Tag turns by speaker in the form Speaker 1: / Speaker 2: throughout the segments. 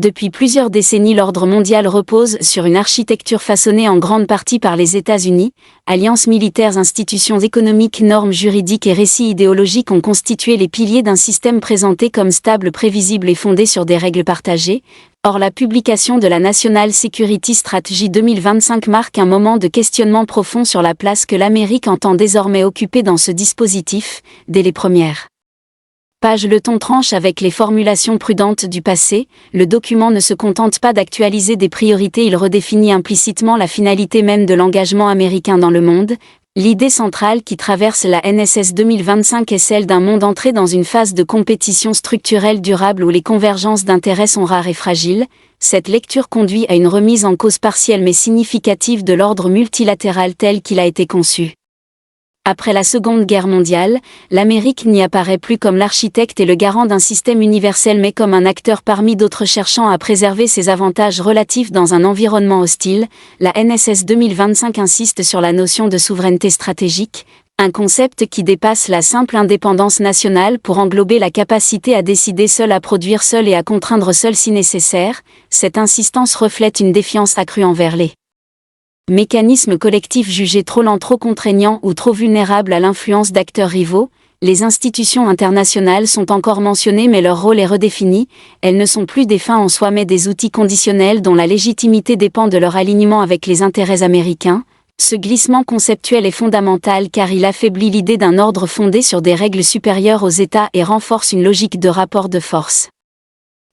Speaker 1: Depuis plusieurs décennies, l'ordre mondial repose sur une architecture façonnée en grande partie par les États-Unis. Alliances militaires, institutions économiques, normes juridiques et récits idéologiques ont constitué les piliers d'un système présenté comme stable, prévisible et fondé sur des règles partagées. Or, la publication de la National Security Strategy 2025 marque un moment de questionnement profond sur la place que l'Amérique entend désormais occuper dans ce dispositif. Dès les premières pages, le ton tranche avec les formulations prudentes du passé. Le document ne se contente pas d'actualiser des priorités, il redéfinit implicitement la finalité même de l'engagement américain dans le monde. L'idée centrale qui traverse la NSS 2025 est celle d'un monde entré dans une phase de compétition structurelle durable où les convergences d'intérêts sont rares et fragiles. Cette lecture conduit à une remise en cause partielle mais significative de l'ordre multilatéral tel qu'il a été conçu. Après la Seconde Guerre mondiale, l'Amérique n'y apparaît plus comme l'architecte et le garant d'un système universel mais comme un acteur parmi d'autres cherchant à préserver ses avantages relatifs dans un environnement hostile. La NSS 2025 insiste sur la notion de souveraineté stratégique, un concept qui dépasse la simple indépendance nationale pour englober la capacité à décider seul, à produire seul et à contraindre seul si nécessaire. Cette insistance reflète une défiance accrue envers les mécanismes collectifs jugés trop lents, trop contraignants ou trop vulnérables à l'influence d'acteurs rivaux. Les institutions internationales sont encore mentionnées mais leur rôle est redéfini. Elles ne sont plus des fins en soi mais des outils conditionnels dont la légitimité dépend de leur alignement avec les intérêts américains. Ce glissement conceptuel est fondamental car il affaiblit l'idée d'un ordre fondé sur des règles supérieures aux États et renforce une logique de rapport de force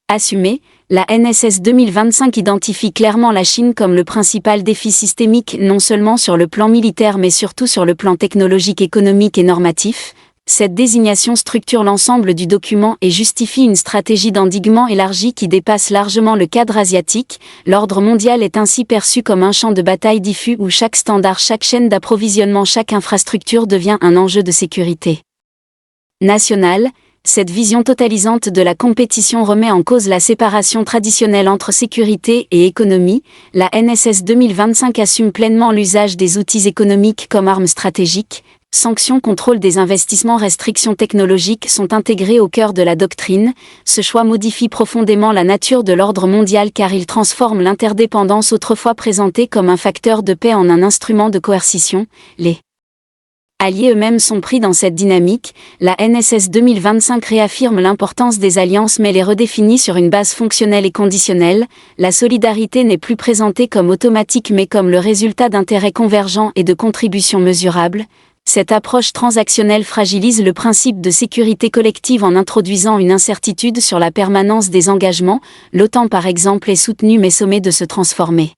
Speaker 1: assumée. La NSS 2025 identifie clairement la Chine comme le principal défi systémique, non seulement sur le plan militaire mais surtout sur le plan technologique, économique et normatif. Cette désignation structure l'ensemble du document et justifie une stratégie d'endiguement élargie qui dépasse largement le cadre asiatique. L'ordre mondial est ainsi perçu comme un champ de bataille diffus où chaque standard, chaque chaîne d'approvisionnement, chaque infrastructure devient un enjeu de sécurité nationale. Cette vision totalisante de la compétition remet en cause la séparation traditionnelle entre sécurité et économie. La NSS 2025 assume pleinement l'usage des outils économiques comme armes stratégiques. Sanctions, contrôle des investissements, restrictions technologiques sont intégrés au cœur de la doctrine. Ce choix modifie profondément la nature de l'ordre mondial car il transforme l'interdépendance autrefois présentée comme un facteur de paix en un instrument de coercition. Les alliés eux-mêmes sont pris dans cette dynamique. La NSS 2025 réaffirme l'importance des alliances mais les redéfinit sur une base fonctionnelle et conditionnelle. La solidarité n'est plus présentée comme automatique mais comme le résultat d'intérêts convergents et de contributions mesurables. Cette approche transactionnelle fragilise le principe de sécurité collective en introduisant une incertitude sur la permanence des engagements. L'OTAN par exemple est soutenue mais sommée de se transformer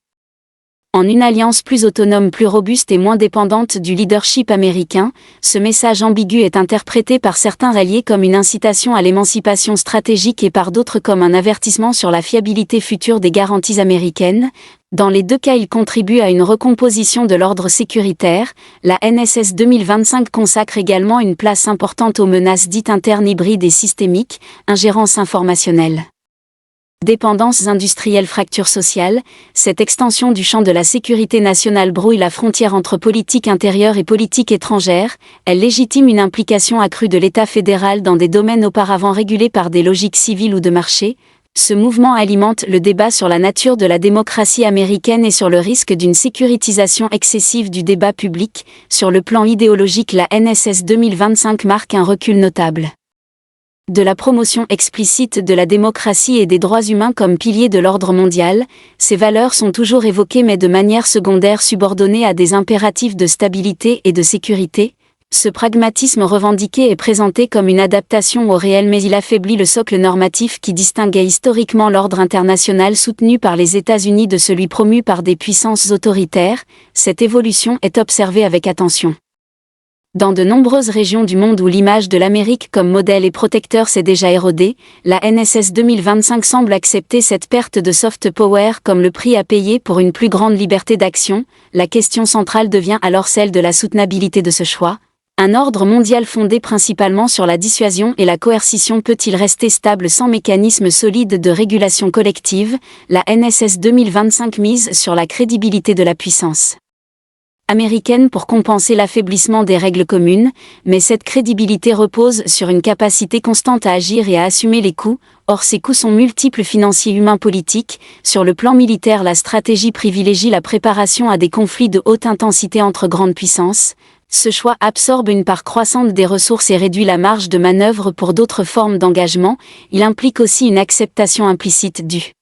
Speaker 1: en une alliance plus autonome, plus robuste et moins dépendante du leadership américain. Ce message ambigu est interprété par certains alliés comme une incitation à l'émancipation stratégique et par d'autres comme un avertissement sur la fiabilité future des garanties américaines. Dans les deux cas, il contribue à une recomposition de l'ordre sécuritaire. La NSS 2025 consacre également une place importante aux menaces dites internes, hybrides et systémiques, ingérence informationnelle, dépendances industrielles, fractures sociales. Cette extension du champ de la sécurité nationale brouille la frontière entre politique intérieure et politique étrangère. Elle légitime une implication accrue de l'État fédéral dans des domaines auparavant régulés par des logiques civiles ou de marché. Ce mouvement alimente le débat sur la nature de la démocratie américaine et sur le risque d'une sécurisation excessive du débat public. Sur le plan idéologique, la NSS 2025 marque un recul notable de la promotion explicite de la démocratie et des droits humains comme piliers de l'ordre mondial. Ces valeurs sont toujours évoquées mais de manière secondaire, subordonnées à des impératifs de stabilité et de sécurité. Ce pragmatisme revendiqué est présenté comme une adaptation au réel mais il affaiblit le socle normatif qui distinguait historiquement l'ordre international soutenu par les États-Unis de celui promu par des puissances autoritaires. Cette évolution est observée avec attention dans de nombreuses régions du monde où l'image de l'Amérique comme modèle et protecteur s'est déjà érodée. La NSS 2025 semble accepter cette perte de soft power comme le prix à payer pour une plus grande liberté d'action. La question centrale devient alors celle de la soutenabilité de ce choix. Un ordre mondial fondé principalement sur la dissuasion et la coercition peut-il rester stable sans mécanisme solide de régulation collective? La NSS 2025 mise sur la crédibilité de la puissance américaine pour compenser l'affaiblissement des règles communes, mais cette crédibilité repose sur une capacité constante à agir et à assumer les coûts. Or ces coûts sont multiples, financiers, humains, politiques. Sur le plan militaire, la stratégie privilégie la préparation à des conflits de haute intensité entre grandes puissances. Ce choix absorbe une part croissante des ressources et réduit la marge de manœuvre pour d'autres formes d'engagement. Il implique aussi une acceptation implicite du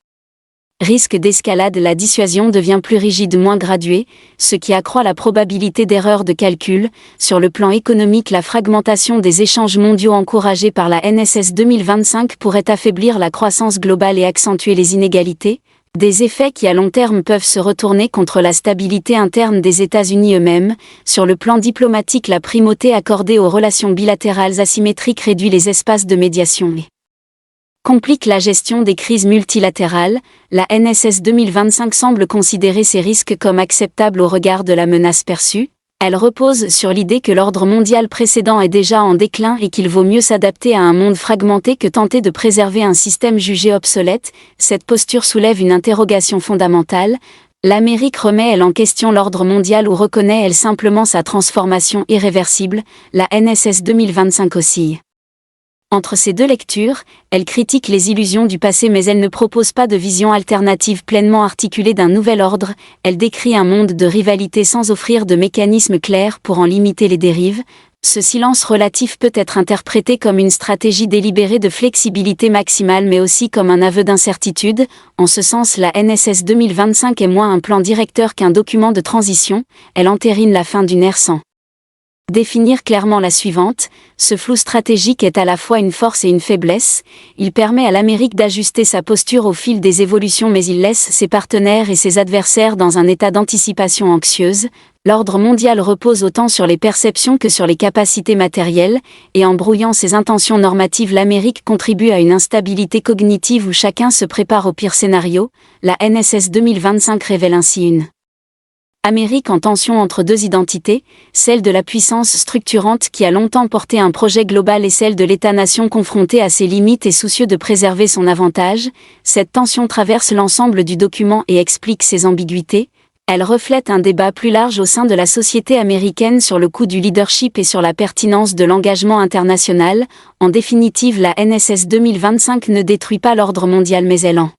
Speaker 1: risque d'escalade. La dissuasion devient plus rigide, moins graduée, ce qui accroît la probabilité d'erreurs de calcul. Sur le plan économique, la fragmentation des échanges mondiaux encouragée par la NSS 2025 pourrait affaiblir la croissance globale et accentuer les inégalités, des effets qui à long terme peuvent se retourner contre la stabilité interne des États-Unis eux-mêmes. Sur le plan diplomatique, la primauté accordée aux relations bilatérales asymétriques réduit les espaces de médiation et complique la gestion des crises multilatérales. La NSS 2025 semble considérer ces risques comme acceptables au regard de la menace perçue. Elle repose sur l'idée que l'ordre mondial précédent est déjà en déclin et qu'il vaut mieux s'adapter à un monde fragmenté que tenter de préserver un système jugé obsolète. Cette posture soulève une interrogation fondamentale. L'Amérique remet-elle en question l'ordre mondial ou reconnaît-elle simplement sa transformation irréversible? La NSS 2025 oscille entre ces deux lectures. Elle critique les illusions du passé, mais elle ne propose pas de vision alternative pleinement articulée d'un nouvel ordre. Elle décrit un monde de rivalité sans offrir de mécanismes clairs pour en limiter les dérives. Ce silence relatif peut être interprété comme une stratégie délibérée de flexibilité maximale, mais aussi comme un aveu d'incertitude. En ce sens, la NSS 2025 est moins un plan directeur qu'un document de transition. Elle entérine la fin d'une ère sans définir clairement la suivante. Ce flou stratégique est à la fois une force et une faiblesse. Il permet à l'Amérique d'ajuster sa posture au fil des évolutions, mais il laisse ses partenaires et ses adversaires dans un état d'anticipation anxieuse. L'ordre mondial repose autant sur les perceptions que sur les capacités matérielles, et en brouillant ses intentions normatives, l'Amérique contribue à une instabilité cognitive où chacun se prépare au pire scénario. La NSS 2025 révèle ainsi une Amérique en tension entre deux identités, celle de la puissance structurante qui a longtemps porté un projet global et celle de l'État-nation confronté à ses limites et soucieux de préserver son avantage. Cette tension traverse l'ensemble du document et explique ses ambiguïtés. Elle reflète un débat plus large au sein de la société américaine sur le coût du leadership et sur la pertinence de l'engagement international. En définitive, la NSS 2025 ne détruit pas l'ordre mondial, mais elle en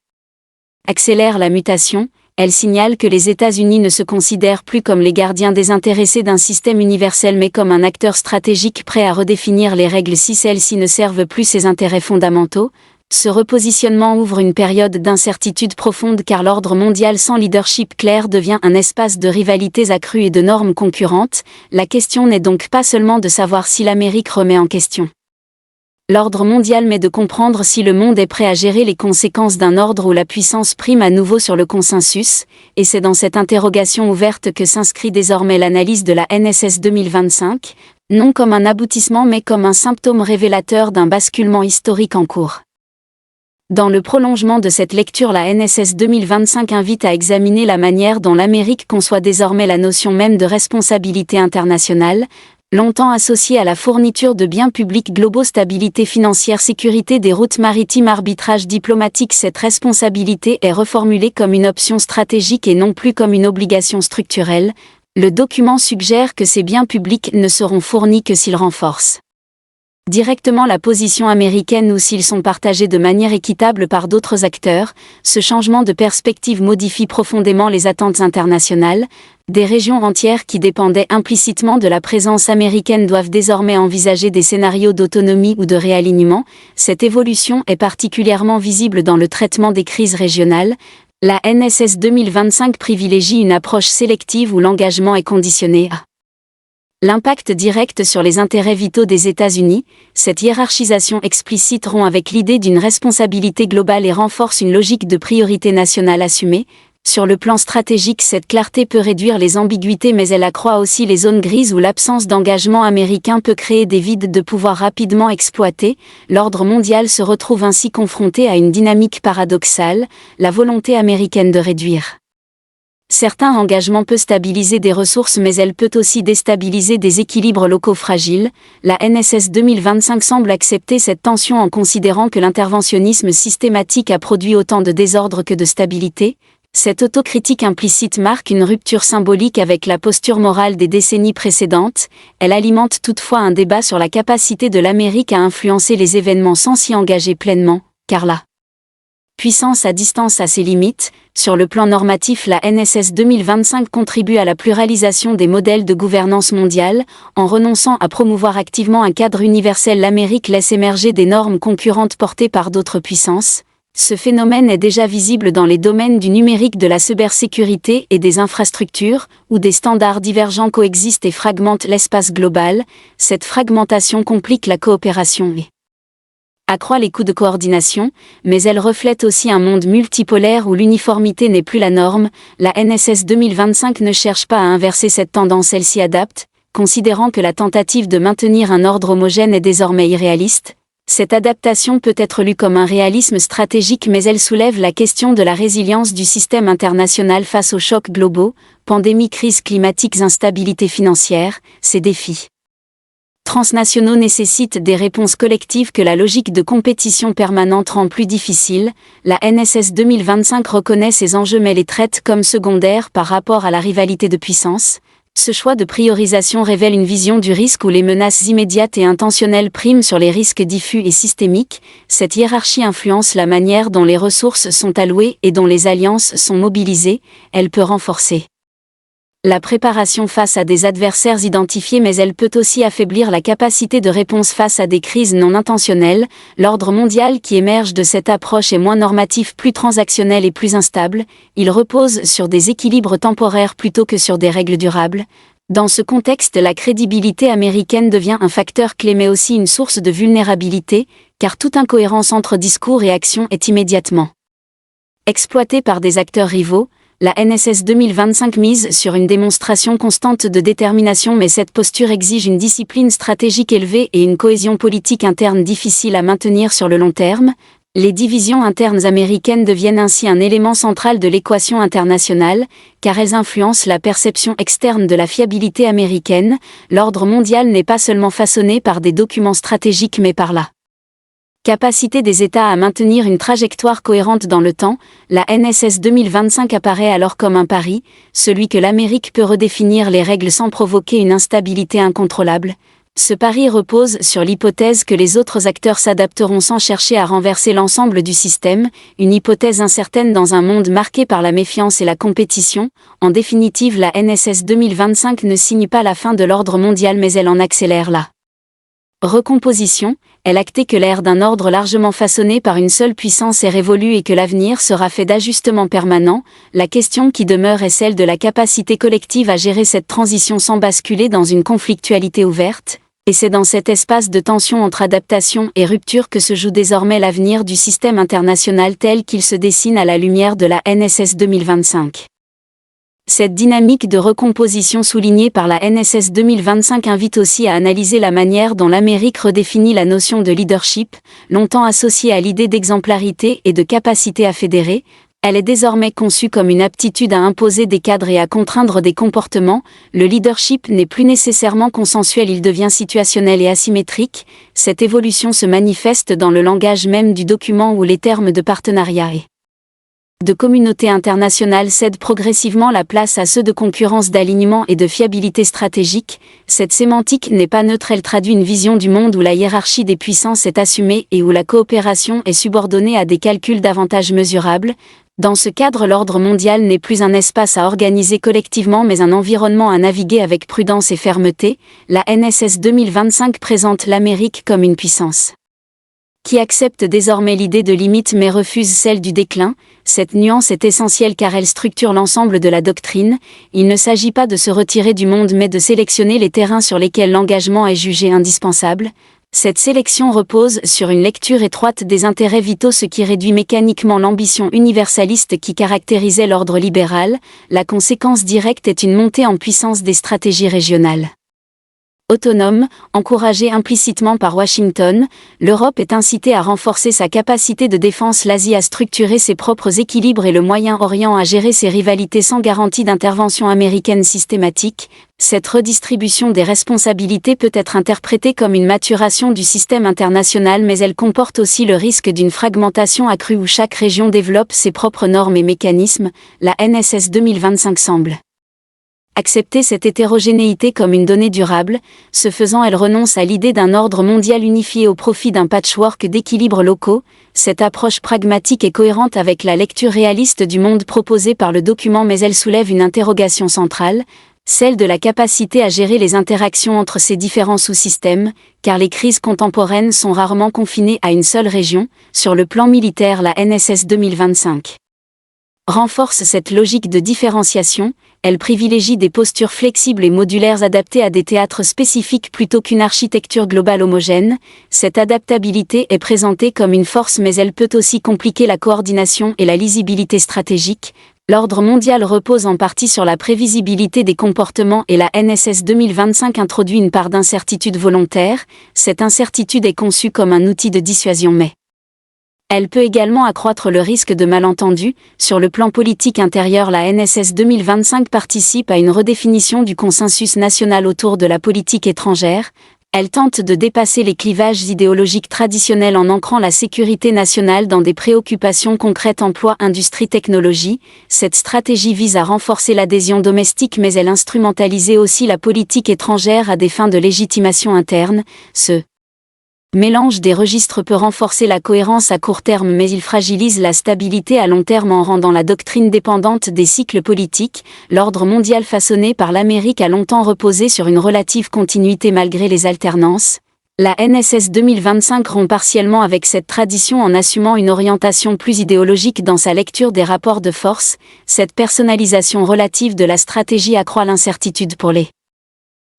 Speaker 1: accélère la mutation. Elle signale que les États-Unis ne se considèrent plus comme les gardiens désintéressés d'un système universel, mais comme un acteur stratégique prêt à redéfinir les règles si celles-ci ne servent plus ses intérêts fondamentaux. Ce repositionnement ouvre une période d'incertitude profonde, car l'ordre mondial sans leadership clair devient un espace de rivalités accrues et de normes concurrentes. La question n'est donc pas seulement de savoir si l'Amérique remet en question l'ordre mondial, mais de comprendre si le monde est prêt à gérer les conséquences d'un ordre où la puissance prime à nouveau sur le consensus, et c'est dans cette interrogation ouverte que s'inscrit désormais l'analyse de la NSS 2025, non comme un aboutissement mais comme un symptôme révélateur d'un basculement historique en cours. Dans le prolongement de cette lecture, la NSS 2025 invite à examiner la manière dont l'Amérique conçoit désormais la notion même de responsabilité internationale, longtemps associée à la fourniture de biens publics globaux, stabilité financière, sécurité des routes maritimes, arbitrage diplomatique. Cette responsabilité est reformulée comme une option stratégique et non plus comme une obligation structurelle. Le document suggère que ces biens publics ne seront fournis que s'ils renforcent directement la position américaine ou s'ils sont partagés de manière équitable par d'autres acteurs. Ce changement de perspective modifie profondément les attentes internationales. Des régions entières qui dépendaient implicitement de la présence américaine doivent désormais envisager des scénarios d'autonomie ou de réalignement. Cette évolution est particulièrement visible dans le traitement des crises régionales. La NSS 2025 privilégie une approche sélective où l'engagement est conditionné à l'impact direct sur les intérêts vitaux des États-Unis. Cette hiérarchisation explicite rompt avec l'idée d'une responsabilité globale et renforce une logique de priorité nationale assumée. Sur le plan stratégique, cette clarté peut réduire les ambiguïtés, mais elle accroît aussi les zones grises où l'absence d'engagement américain peut créer des vides de pouvoir rapidement exploités. L'ordre mondial se retrouve ainsi confronté à une dynamique paradoxale, la volonté américaine de réduire certains engagements peut stabiliser des ressources, mais elle peut aussi déstabiliser des équilibres locaux fragiles. La NSS 2025 semble accepter cette tension en considérant que l'interventionnisme systématique a produit autant de désordre que de stabilité. Cette autocritique implicite marque une rupture symbolique avec la posture morale des décennies précédentes. Elle alimente toutefois un débat sur la capacité de l'Amérique à influencer les événements sans s'y engager pleinement, car la puissance à distance a ses limites. Sur le plan normatif, la NSS 2025 contribue à la pluralisation des modèles de gouvernance mondiale. En renonçant à promouvoir activement un cadre universel, l'Amérique laisse émerger des normes concurrentes portées par d'autres puissances. Ce phénomène est déjà visible dans les domaines du numérique, de la cybersécurité et des infrastructures, où des standards divergents coexistent et fragmentent l'espace global. Cette fragmentation complique la coopération et accroît les coûts de coordination, mais elle reflète aussi un monde multipolaire où l'uniformité n'est plus la norme. La NSS 2025 ne cherche pas à inverser cette tendance, elle s'y adapte, considérant que la tentative de maintenir un ordre homogène est désormais irréaliste. Cette adaptation peut être lue comme un réalisme stratégique, mais elle soulève la question de la résilience du système international face aux chocs globaux, pandémies, crises climatiques, instabilité financière. Ces défis transnationaux nécessitent des réponses collectives que la logique de compétition permanente rend plus difficile. La NSS 2025 reconnaît ces enjeux mais les traite comme secondaires par rapport à la rivalité de puissance. Ce choix de priorisation révèle une vision du risque où les menaces immédiates et intentionnelles priment sur les risques diffus et systémiques. Cette hiérarchie influence la manière dont les ressources sont allouées et dont les alliances sont mobilisées. Elle peut renforcer la préparation face à des adversaires identifiés, mais elle peut aussi affaiblir la capacité de réponse face à des crises non intentionnelles. L'ordre mondial qui émerge de cette approche est moins normatif, plus transactionnel et plus instable. Il repose sur des équilibres temporaires plutôt que sur des règles durables. Dans ce contexte, la crédibilité américaine devient un facteur clé mais aussi une source de vulnérabilité, car toute incohérence entre discours et action est immédiatement exploitée par des acteurs rivaux. La NSS 2025 mise sur une démonstration constante de détermination, mais cette posture exige une discipline stratégique élevée et une cohésion politique interne difficile à maintenir sur le long terme. Les divisions internes américaines deviennent ainsi un élément central de l'équation internationale, car elles influencent la perception externe de la fiabilité américaine. L'ordre mondial n'est pas seulement façonné par des documents stratégiques mais par la capacité des États à maintenir une trajectoire cohérente dans le temps. La NSS 2025 apparaît alors comme un pari, celui que l'Amérique peut redéfinir les règles sans provoquer une instabilité incontrôlable. Ce pari repose sur l'hypothèse que les autres acteurs s'adapteront sans chercher à renverser l'ensemble du système, une hypothèse incertaine dans un monde marqué par la méfiance et la compétition. En définitive, la NSS 2025 ne signe pas la fin de l'ordre mondial mais elle en accélère la recomposition. Elle acte que l'ère d'un ordre largement façonné par une seule puissance est révolue et que l'avenir sera fait d'ajustements permanents. La question qui demeure est celle de la capacité collective à gérer cette transition sans basculer dans une conflictualité ouverte. Et c'est dans cet espace de tension entre adaptation et rupture que se joue désormais l'avenir du système international tel qu'il se dessine à la lumière de la NSS 2025. Cette dynamique de recomposition soulignée par la NSS 2025 invite aussi à analyser la manière dont l'Amérique redéfinit la notion de leadership, longtemps associée à l'idée d'exemplarité et de capacité à fédérer. Elle est désormais conçue comme une aptitude à imposer des cadres et à contraindre des comportements. Le leadership n'est plus nécessairement consensuel, il devient situationnel et asymétrique. Cette évolution se manifeste dans le langage même du document où les termes de partenariat et de communauté internationale cèdent progressivement la place à ceux de concurrence, d'alignement et de fiabilité stratégique. Cette sémantique n'est pas neutre, elle traduit une vision du monde où la hiérarchie des puissances est assumée et où la coopération est subordonnée à des calculs d'avantages mesurables. Dans ce cadre, l'ordre mondial n'est plus un espace à organiser collectivement mais un environnement à naviguer avec prudence et fermeté. La NSS 2025 présente l'Amérique comme une puissance qui accepte désormais l'idée de limite mais refuse celle du déclin. Cette nuance est essentielle car elle structure l'ensemble de la doctrine. Il ne s'agit pas de se retirer du monde mais de sélectionner les terrains sur lesquels l'engagement est jugé indispensable. Cette sélection repose sur une lecture étroite des intérêts vitaux, ce qui réduit mécaniquement l'ambition universaliste qui caractérisait l'ordre libéral. La conséquence directe est une montée en puissance des stratégies régionales Autonome, encouragée implicitement par Washington, l'Europe est incitée à renforcer sa capacité de défense, l'Asie à structurer ses propres équilibres et le Moyen-Orient à gérer ses rivalités sans garantie d'intervention américaine systématique. Cette redistribution des responsabilités peut être interprétée comme une maturation du système international, mais elle comporte aussi le risque d'une fragmentation accrue où chaque région développe ses propres normes et mécanismes. La NSS 2025 semble accepter cette hétérogénéité comme une donnée durable. Ce faisant, elle renonce à l'idée d'un ordre mondial unifié au profit d'un patchwork d'équilibres locaux. Cette approche pragmatique est cohérente avec la lecture réaliste du monde proposée par le document, mais elle soulève une interrogation centrale, celle de la capacité à gérer les interactions entre ces différents sous-systèmes, car les crises contemporaines sont rarement confinées à une seule région. Sur le plan militaire, la NSS 2025 renforce cette logique de différenciation. Elle privilégie des postures flexibles et modulaires adaptées à des théâtres spécifiques plutôt qu'une architecture globale homogène. Cette adaptabilité est présentée comme une force, mais elle peut aussi compliquer la coordination et la lisibilité stratégique. L'ordre mondial repose en partie sur la prévisibilité des comportements et la NSS 2025 introduit une part d'incertitude volontaire. Cette incertitude est conçue comme un outil de dissuasion, mais elle peut également accroître le risque de malentendus. Sur le plan politique intérieur, la NSS 2025 participe à une redéfinition du consensus national autour de la politique étrangère. Elle tente de dépasser les clivages idéologiques traditionnels en ancrant la sécurité nationale dans des préoccupations concrètes: emploi, industrie, technologie. Cette stratégie vise à renforcer l'adhésion domestique, mais elle instrumentalise aussi la politique étrangère à des fins de légitimation interne. Ce mélange des registres peut renforcer la cohérence à court terme, mais il fragilise la stabilité à long terme en rendant la doctrine dépendante des cycles politiques. L'ordre mondial façonné par l'Amérique a longtemps reposé sur une relative continuité malgré les alternances. La NSS 2025 rompt partiellement avec cette tradition en assumant une orientation plus idéologique dans sa lecture des rapports de force. Cette personnalisation relative de la stratégie accroît l'incertitude pour les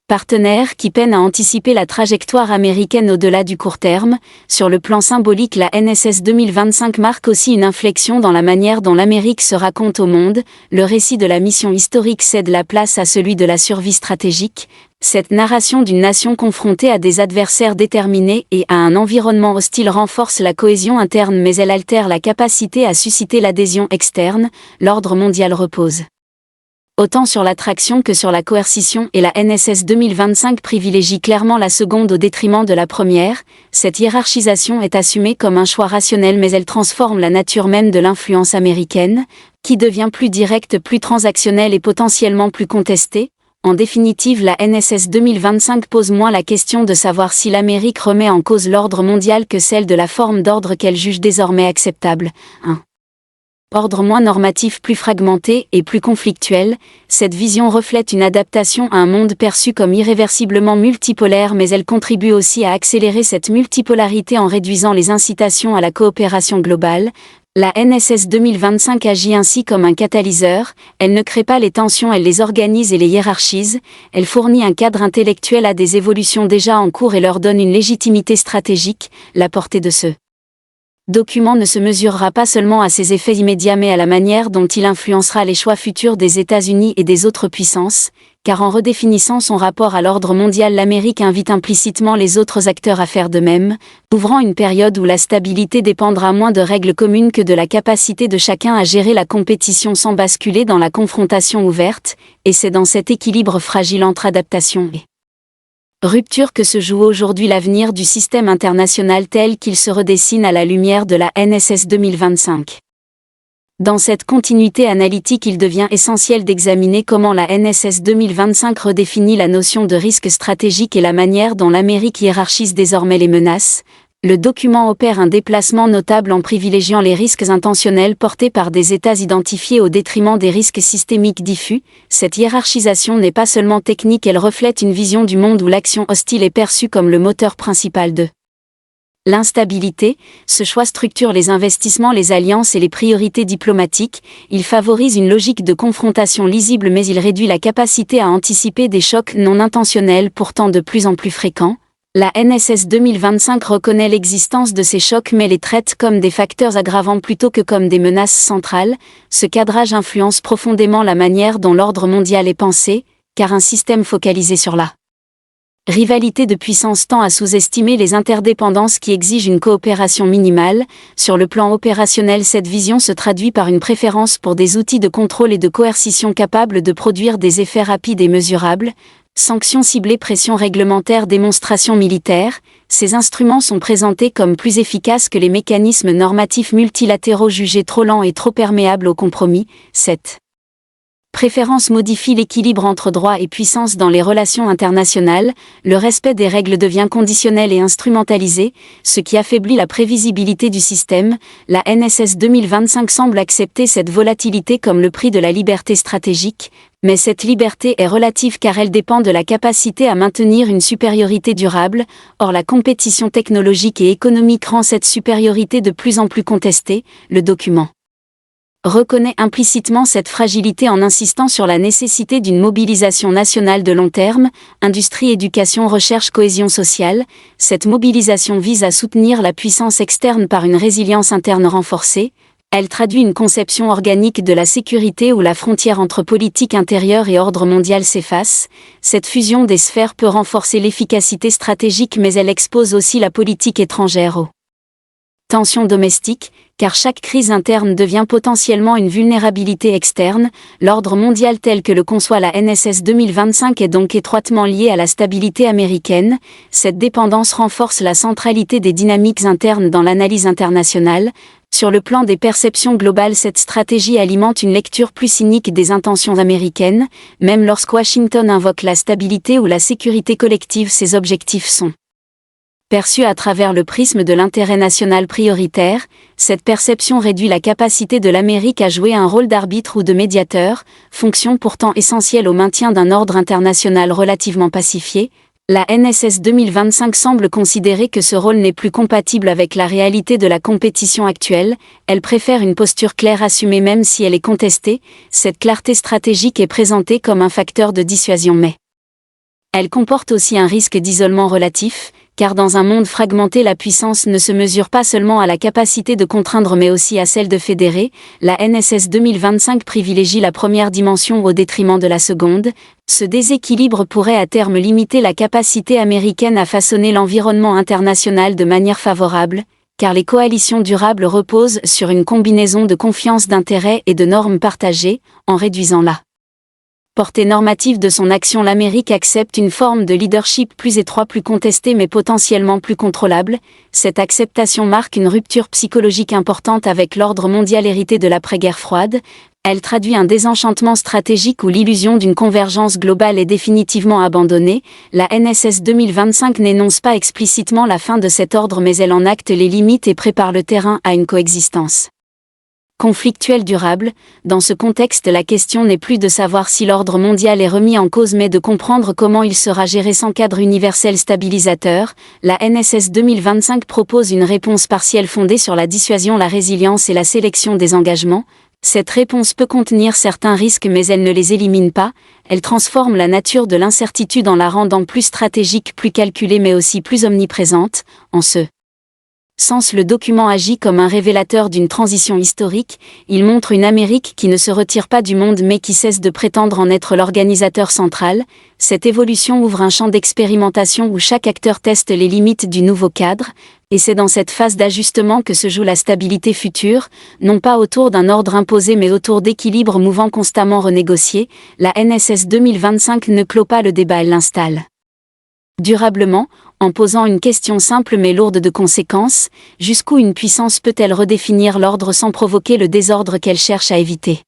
Speaker 1: partenaires qui peinent à anticiper la trajectoire américaine au-delà du court terme. Sur le plan symbolique, la NSS 2025 marque aussi une inflexion dans la manière dont l'Amérique se raconte au monde. Le récit de la mission historique cède la place à celui de la survie stratégique. Cette narration d'une nation confrontée à des adversaires déterminés et à un environnement hostile renforce la cohésion interne, mais elle altère la capacité à susciter l'adhésion externe. L'ordre mondial repose autant sur l'attraction que sur la coercition, et la NSS 2025 privilégie clairement la seconde au détriment de la première. Cette hiérarchisation est assumée comme un choix rationnel, mais elle transforme la nature même de l'influence américaine, qui devient plus directe, plus transactionnelle et potentiellement plus contestée. En définitive, la NSS 2025 pose moins la question de savoir si l'Amérique remet en cause l'ordre mondial que celle de la forme d'ordre qu'elle juge désormais acceptable. Ordre moins normatif, plus fragmenté et plus conflictuel. Cette vision reflète une adaptation à un monde perçu comme irréversiblement multipolaire, mais elle contribue aussi à accélérer cette multipolarité en réduisant les incitations à la coopération globale. La NSS 2025 agit ainsi comme un catalyseur. Elle ne crée pas les tensions, elle les organise et les hiérarchise. Elle fournit un cadre intellectuel à des évolutions déjà en cours et leur donne une légitimité stratégique. La portée de ce document ne se mesurera pas seulement à ses effets immédiats, mais à la manière dont il influencera les choix futurs des États-Unis et des autres puissances, car en redéfinissant son rapport à l'ordre mondial, l'Amérique invite implicitement les autres acteurs à faire de même, ouvrant une période où la stabilité dépendra moins de règles communes que de la capacité de chacun à gérer la compétition sans basculer dans la confrontation ouverte, et c'est dans cet équilibre fragile entre adaptation et rupture que se joue aujourd'hui l'avenir du système international tel qu'il se redessine à la lumière de la NSS 2025. Dans cette continuité analytique, il devient essentiel d'examiner comment la NSS 2025 redéfinit la notion de risque stratégique et la manière dont l'Amérique hiérarchise désormais les menaces. Le document opère un déplacement notable en privilégiant les risques intentionnels portés par des États identifiés au détriment des risques systémiques diffus. Cette hiérarchisation n'est pas seulement technique, elle reflète une vision du monde où l'action hostile est perçue comme le moteur principal de l'instabilité. Ce choix structure les investissements, les alliances et les priorités diplomatiques. Il favorise une logique de confrontation lisible, mais il réduit la capacité à anticiper des chocs non intentionnels pourtant de plus en plus fréquents. La NSS 2025 reconnaît l'existence de ces chocs mais les traite comme des facteurs aggravants plutôt que comme des menaces centrales. Ce cadrage influence profondément la manière dont l'ordre mondial est pensé, car un système focalisé sur la Rivalité de puissance tend à sous-estimer les interdépendances qui exigent une coopération minimale. Sur le plan opérationnel, cette vision se traduit par une préférence pour des outils de contrôle et de coercition capables de produire des effets rapides et mesurables. Sanctions ciblées, pression réglementaire, démonstration militaire. Ces instruments sont présentés comme plus efficaces que les mécanismes normatifs multilatéraux jugés trop lents et trop perméables au compromis. Cette préférence modifie l'équilibre entre droit et puissance dans les relations internationales, le respect des règles devient conditionnel et instrumentalisé, ce qui affaiblit la prévisibilité du système. La NSS 2025 semble accepter cette volatilité comme le prix de la liberté stratégique, mais cette liberté est relative car elle dépend de la capacité à maintenir une supériorité durable. Or la compétition technologique et économique rend cette supériorité de plus en plus contestée. Le document reconnaît implicitement cette fragilité en insistant sur la nécessité d'une mobilisation nationale de long terme, industrie, éducation, recherche, cohésion sociale. Cette mobilisation vise à soutenir la puissance externe par une résilience interne renforcée. Elle traduit une conception organique de la sécurité où la frontière entre politique intérieure et ordre mondial s'efface. Cette fusion des sphères peut renforcer l'efficacité stratégique, mais elle expose aussi la politique étrangère aux tensions domestiques, car chaque crise interne devient potentiellement une vulnérabilité externe. L'ordre mondial tel que le conçoit la NSS 2025 est donc étroitement lié à la stabilité américaine. Cette dépendance renforce la centralité des dynamiques internes dans l'analyse internationale. Sur le plan des perceptions globales, cette stratégie alimente une lecture plus cynique des intentions américaines. Même lorsque Washington invoque la stabilité ou la sécurité collective, ses objectifs sont perçue à travers le prisme de l'intérêt national prioritaire. Cette perception réduit la capacité de l'Amérique à jouer un rôle d'arbitre ou de médiateur, fonction pourtant essentielle au maintien d'un ordre international relativement pacifié. La NSS 2025 semble considérer que ce rôle n'est plus compatible avec la réalité de la compétition actuelle. Elle préfère une posture claire assumée même si elle est contestée. Cette clarté stratégique est présentée comme un facteur de dissuasion, mais elle comporte aussi un risque d'isolement relatif, car dans un monde fragmenté, la puissance ne se mesure pas seulement à la capacité de contraindre mais aussi à celle de fédérer. La NSS 2025 privilégie la première dimension au détriment de la seconde. Ce déséquilibre pourrait à terme limiter la capacité américaine à façonner l'environnement international de manière favorable, car les coalitions durables reposent sur une combinaison de confiance, d'intérêts et de normes partagées. En réduisant la portée normative de son action, l'Amérique accepte une forme de leadership plus étroit, plus contesté mais potentiellement plus contrôlable. Cette acceptation marque une rupture psychologique importante avec l'ordre mondial hérité de l'après-guerre froide. Elle traduit un désenchantement stratégique où l'illusion d'une convergence globale est définitivement abandonnée. La NSS 2025 n'énonce pas explicitement la fin de cet ordre, mais elle en acte les limites et prépare le terrain à une coexistence conflictuelle durable. Dans ce contexte, la question n'est plus de savoir si l'ordre mondial est remis en cause mais de comprendre comment il sera géré sans cadre universel stabilisateur. La NSS 2025 propose une réponse partielle fondée sur la dissuasion, la résilience et la sélection des engagements. Cette réponse peut contenir certains risques mais elle ne les élimine pas. Elle transforme la nature de l'incertitude en la rendant plus stratégique, plus calculée mais aussi plus omniprésente. En ce sens, le document agit comme un révélateur d'une transition historique. Il montre une Amérique qui ne se retire pas du monde mais qui cesse de prétendre en être l'organisateur central. Cette évolution ouvre un champ d'expérimentation où chaque acteur teste les limites du nouveau cadre, et c'est dans cette phase d'ajustement que se joue la stabilité future, non pas autour d'un ordre imposé mais autour d'équilibres mouvants constamment renégociés. La NSS 2025 ne clôt pas le débat, elle l'installe durablement, en posant une question simple mais lourde de conséquences: jusqu'où une puissance peut-elle redéfinir l'ordre sans provoquer le désordre qu'elle cherche à éviter ?